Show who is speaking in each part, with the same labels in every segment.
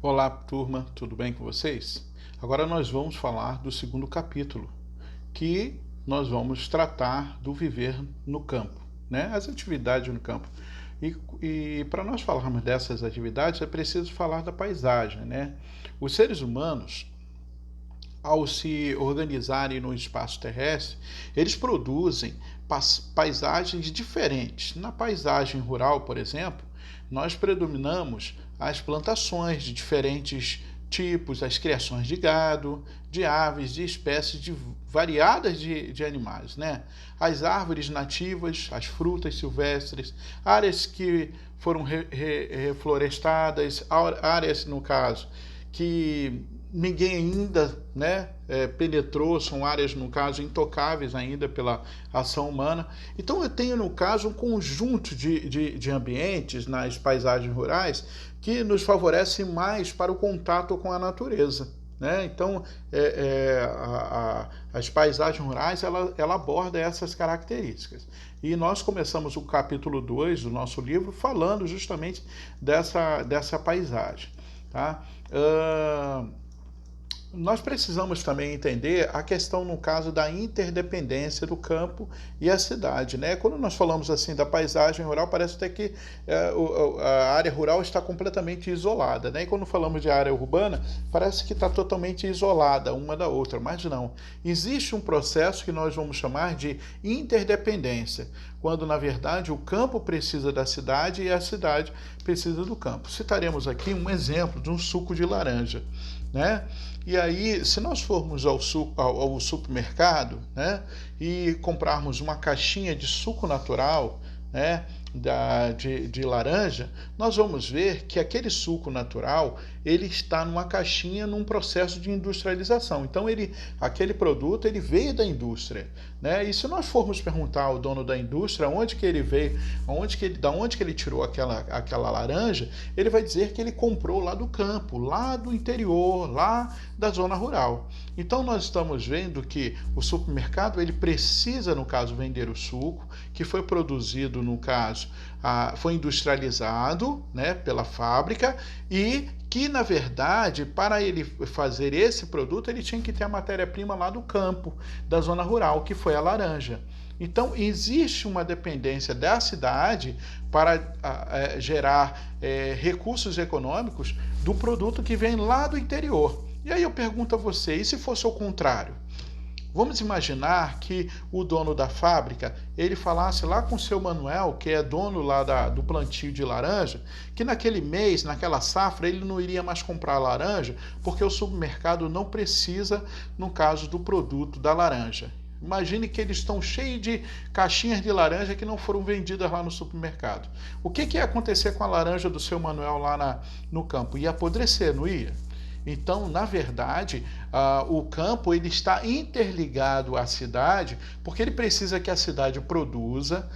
Speaker 1: Olá, turma, tudo bem com vocês? Agora nós vamos falar do segundo capítulo, que nós vamos tratar do viver no campo, né? As atividades no campo. E para nós falarmos dessas atividades é preciso falar da paisagem, né? Os seres humanos, ao se organizarem no espaço terrestre, eles produzem paisagens diferentes. Na paisagem rural, por exemplo, nós predominamos as plantações de diferentes tipos, as criações de gado, de aves, de espécies variadas de animais, né? As árvores nativas, as frutas silvestres, áreas que foram reflorestadas, áreas, no caso, que ninguém ainda, né, penetrou, são áreas, no caso, intocáveis ainda pela ação humana. Então eu tenho, no caso, um conjunto de ambientes nas paisagens rurais que nos favorece mais para o contato com a natureza. Né? Então, as paisagens rurais, ela aborda essas características. E nós começamos o capítulo 2 do nosso livro falando justamente dessa paisagem. Tá? Nós precisamos também entender a questão, no caso, da interdependência do campo e a cidade, né? Quando nós falamos assim da paisagem rural, parece até que a área rural está completamente isolada, né? E quando falamos de área urbana, parece que está totalmente isolada uma da outra, mas não. Existe um processo que nós vamos chamar de interdependência, quando, na verdade, o campo precisa da cidade e a cidade precisa do campo. Citaremos aqui um exemplo de um suco de laranja, né? E aí, se nós formos ao supermercado, né, e comprarmos uma caixinha de suco natural, né, de laranja, nós vamos ver que aquele suco natural ele está numa caixinha num processo de industrialização. Então aquele produto ele veio da indústria, né? E se nós formos perguntar ao dono da indústria onde que ele veio, da onde que ele tirou aquela laranja, ele vai dizer que ele comprou lá do campo, lá do interior, lá da zona rural. Então nós estamos vendo que o supermercado ele precisa, no caso, vender o suco que foi produzido, no caso, foi industrializado, né, pela fábrica, e que, na verdade, para ele fazer esse produto, ele tinha que ter a matéria-prima lá do campo, da zona rural, que foi a laranja. Então, existe uma dependência da cidade para gerar recursos econômicos do produto que vem lá do interior. E aí eu pergunto a você, e se fosse o contrário? Vamos imaginar que o dono da fábrica, ele falasse lá com o seu Manuel, que é dono lá do plantio de laranja, que naquele mês, naquela safra, ele não iria mais comprar laranja, porque o supermercado não precisa, no caso do produto da laranja. Imagine que eles estão cheios de caixinhas de laranja que não foram vendidas lá no supermercado. O que ia acontecer com a laranja do seu Manuel lá no campo? Ia apodrecer, não ia? Então, na verdade, o campo ele está interligado à cidade, porque ele precisa que a cidade produza,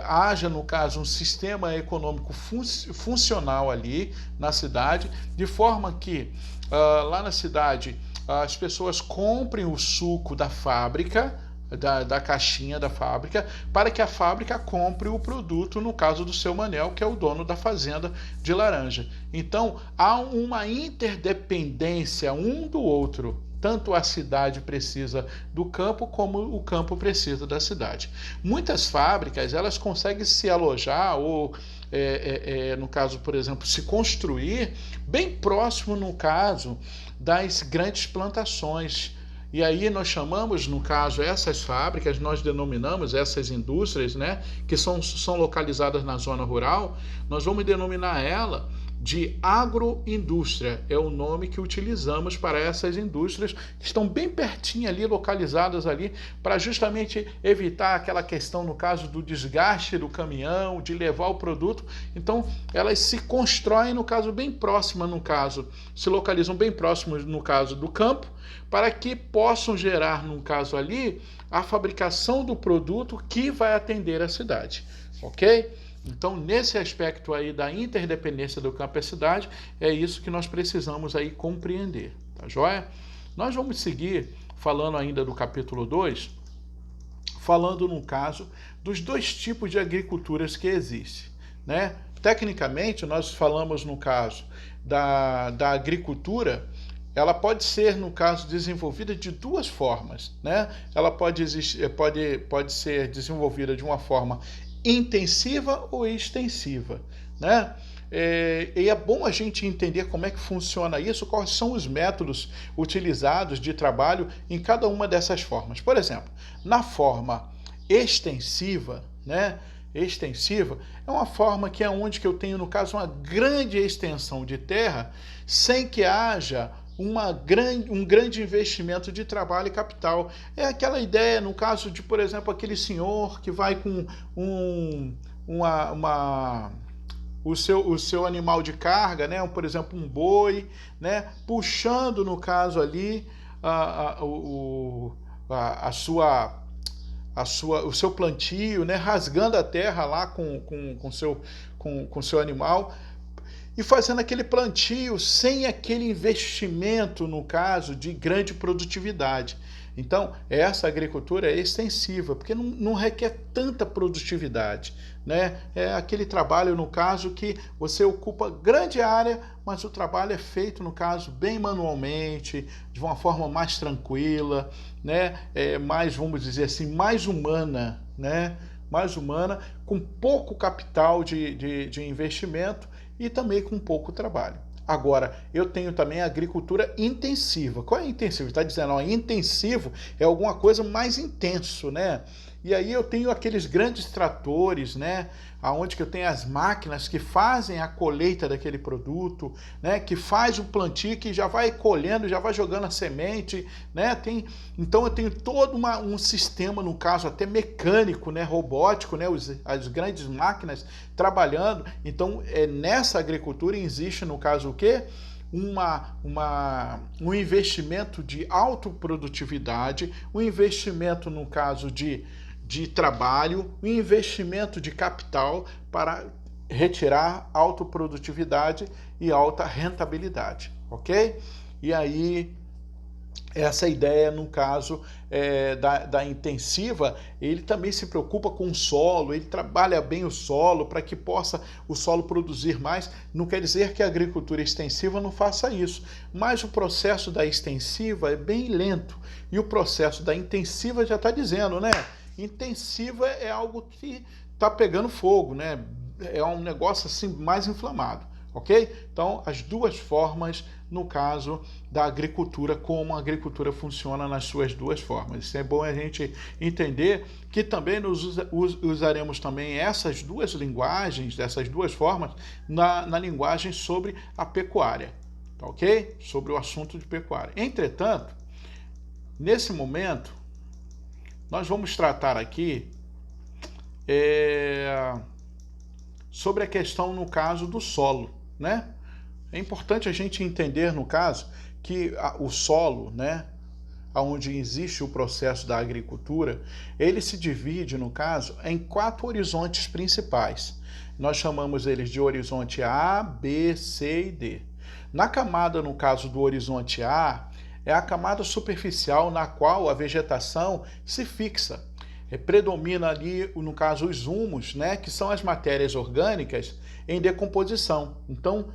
Speaker 1: haja, no caso, um sistema econômico funcional ali na cidade, de forma que lá na cidade as pessoas comprem o suco da fábrica, da caixinha da fábrica, para que a fábrica compre o produto, no caso do seu Manel, que é o dono da fazenda de laranja. Então, há uma interdependência um do outro. Tanto a cidade precisa do campo, como o campo precisa da cidade. Muitas fábricas, elas conseguem se alojar ou, no caso, por exemplo, se construir bem próximo, no caso, das grandes plantações. E aí nós chamamos, no caso, essas fábricas, nós denominamos essas indústrias, né, que são localizadas na zona rural, nós vamos denominar ela de agroindústria. É o nome que utilizamos para essas indústrias que estão bem pertinho ali, localizadas ali, para justamente evitar aquela questão, no caso, do desgaste do caminhão, de levar o produto. Então, elas se constroem, no caso, bem próxima, no caso, se localizam bem próximos, no caso, do campo, para que possam gerar, no caso ali, a fabricação do produto que vai atender a cidade, ok? Então, nesse aspecto aí da interdependência do campo e cidade, é isso que nós precisamos aí compreender, tá joia? Nós vamos seguir falando ainda do capítulo 2, falando, no caso, dos dois tipos de agriculturas que existem, né? Tecnicamente, nós falamos, no caso, da agricultura, ela pode ser, no caso, desenvolvida de duas formas, né? Ela pode ser desenvolvida de uma forma intensiva ou extensiva, né? E é bom a gente entender como é que funciona isso, quais são os métodos utilizados de trabalho em cada uma dessas formas. Por exemplo, na forma extensiva, né? Extensiva é uma forma que é onde que eu tenho, no caso, uma grande extensão de terra sem que haja um grande investimento de trabalho e capital. É aquela ideia, no caso de, por exemplo, aquele senhor que vai com o seu animal de carga, né? Por exemplo, um boi, né? Puxando, no caso ali, o seu plantio, né? Rasgando a terra lá com seu animal e fazendo aquele plantio sem aquele investimento, no caso, de grande produtividade. Então, essa agricultura é extensiva, porque não requer tanta produtividade, né? É aquele trabalho, no caso, que você ocupa grande área, mas o trabalho é feito, no caso, bem manualmente, de uma forma mais tranquila, né? Mais, vamos dizer assim, mais humana, né? Mais humana, com pouco capital de investimento e também com pouco trabalho. Agora, eu tenho também a agricultura intensiva. Qual é a intensiva? Está dizendo, ó, intensivo é alguma coisa mais intenso, né? E aí eu tenho aqueles grandes tratores, né? Aonde que eu tenho as máquinas que fazem a colheita daquele produto, né? Que faz o plantio, que já vai colhendo, já vai jogando a semente, né? Então eu tenho todo um sistema, no caso até mecânico, né? Robótico, né? As grandes máquinas trabalhando. Então nessa agricultura existe, no caso, o quê? Um investimento de autoprodutividade, um investimento, no caso, de trabalho, um investimento de capital para retirar autoprodutividade e alta rentabilidade, ok? E aí, essa ideia, no caso da intensiva, ele também se preocupa com o solo, ele trabalha bem o solo para que possa o solo produzir mais. Não quer dizer que a agricultura extensiva não faça isso, mas o processo da extensiva é bem lento e o processo da intensiva já está dizendo, né? Intensiva é algo que está pegando fogo, né? É um negócio assim mais inflamado, ok? Então, as duas formas, no caso da agricultura, como a agricultura funciona nas suas duas formas. Isso é bom a gente entender que também usaremos também essas duas linguagens, essas duas formas, na linguagem sobre a pecuária, tá ok? Sobre o assunto de pecuária. Entretanto, nesse momento, nós vamos tratar aqui sobre a questão, no caso, do solo, né? É importante a gente entender, no caso, que o solo, né, onde existe o processo da agricultura, ele se divide, no caso, em 4 horizontes principais. Nós chamamos eles de horizonte A, B, C e D. Na camada, no caso do horizonte A, é a camada superficial na qual a vegetação se fixa. Predomina ali, no caso, os humus, né, que são as matérias orgânicas em decomposição. Então,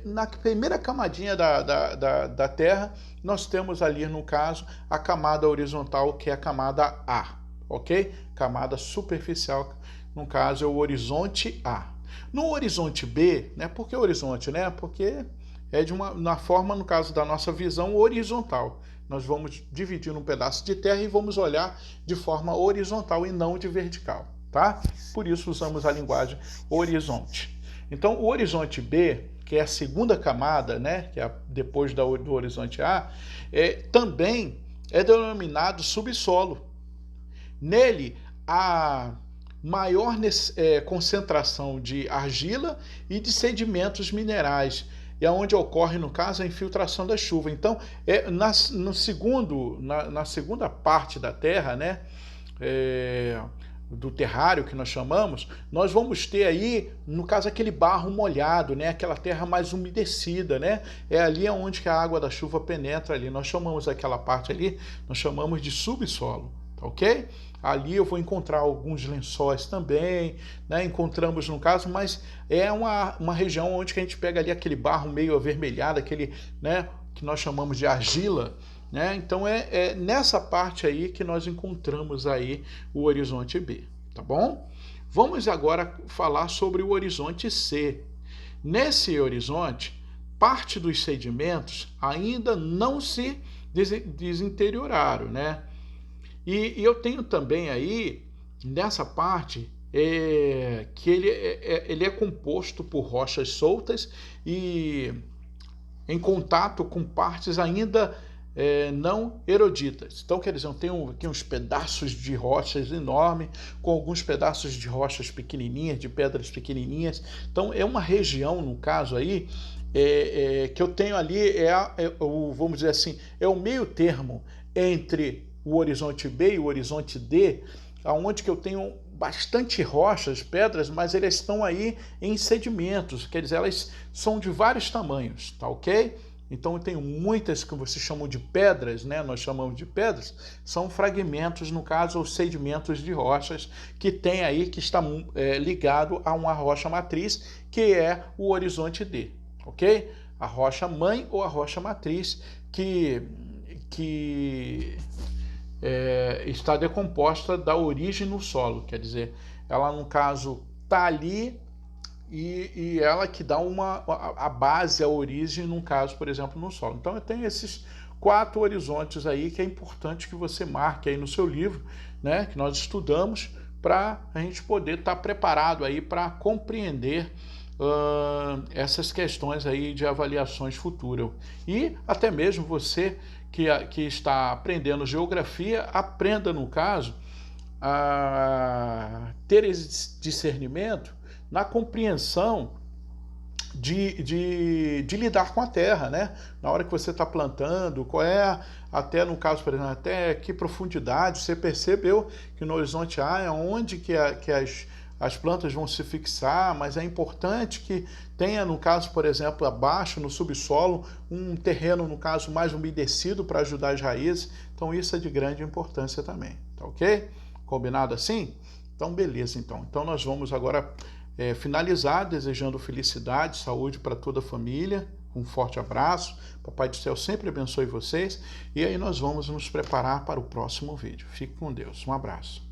Speaker 1: na primeira camadinha da Terra, nós temos ali, no caso, a camada horizontal, que é a camada A, ok? Camada superficial, no caso, é o horizonte A. No horizonte B, né, por que horizonte? Né? Porque é na forma, no caso da nossa visão, horizontal. Nós vamos dividir um pedaço de terra e vamos olhar de forma horizontal e não de vertical, tá? Por isso usamos a linguagem horizonte. Então, o horizonte B, que é a segunda camada, né, que é depois do horizonte A, também é denominado subsolo. Nele, há maior concentração de argila e de sedimentos minerais, e onde ocorre, no caso, a infiltração da chuva. Então, na segunda parte da Terra, né, do terrário que nós chamamos, nós vamos ter aí, no caso, aquele barro molhado, né, aquela terra mais umedecida, né, é ali onde que a água da chuva penetra ali. Nós chamamos aquela parte ali, nós chamamos de subsolo, tá ok? ali eu vou encontrar alguns lençóis também, né? Encontramos no caso, mas é uma região onde que a gente pega ali aquele barro meio avermelhado, aquele, né, que nós chamamos de argila, né? Então é nessa parte aí que nós encontramos aí o horizonte B, tá bom? Vamos agora falar sobre o horizonte C. Nesse horizonte, parte dos sedimentos ainda não se desinterioraram, né? E eu tenho também aí, nessa parte, que ele é composto por rochas soltas e em contato com partes ainda não erodidas. Então, quer dizer, eu tenho aqui uns pedaços de rochas enormes, com alguns pedaços de rochas pequenininhas, de pedras pequenininhas. Então, é uma região, no caso aí, que eu tenho ali, vamos dizer assim, é o meio termo entre o horizonte B e o horizonte D, onde que eu tenho bastante rochas, pedras, mas elas estão aí em sedimentos, quer dizer, elas são de vários tamanhos, tá ok? Então eu tenho muitas que vocês chamam de pedras, né? Nós chamamos de pedras, são fragmentos, no caso, ou sedimentos de rochas que tem aí, que está ligado a uma rocha matriz, que é o horizonte D, ok? A rocha mãe ou a rocha matriz que está decomposta da origem no solo, quer dizer, ela no caso está ali e ela que dá a base, a origem, num caso, por exemplo, no solo. Então eu tenho esses 4 horizontes aí que é importante que você marque aí no seu livro, né, que nós estudamos, para a gente poder estar preparado aí para compreender essas questões aí de avaliações futuras. E até mesmo você que está aprendendo geografia, aprenda, no caso, a ter esse discernimento na compreensão de lidar com a terra, né? Na hora que você está plantando, qual é, até no caso, por exemplo, até que profundidade você percebeu que no horizonte A é onde que as plantas vão se fixar, mas é importante que tenha, no caso, por exemplo, abaixo, no subsolo, um terreno, no caso, mais umedecido para ajudar as raízes. Então isso é de grande importância também, tá ok? Combinado assim? Então beleza, então. Então nós vamos agora finalizar desejando felicidade, saúde para toda a família. Um forte abraço. Papai do Céu sempre abençoe vocês. E aí nós vamos nos preparar para o próximo vídeo. Fique com Deus. Um abraço.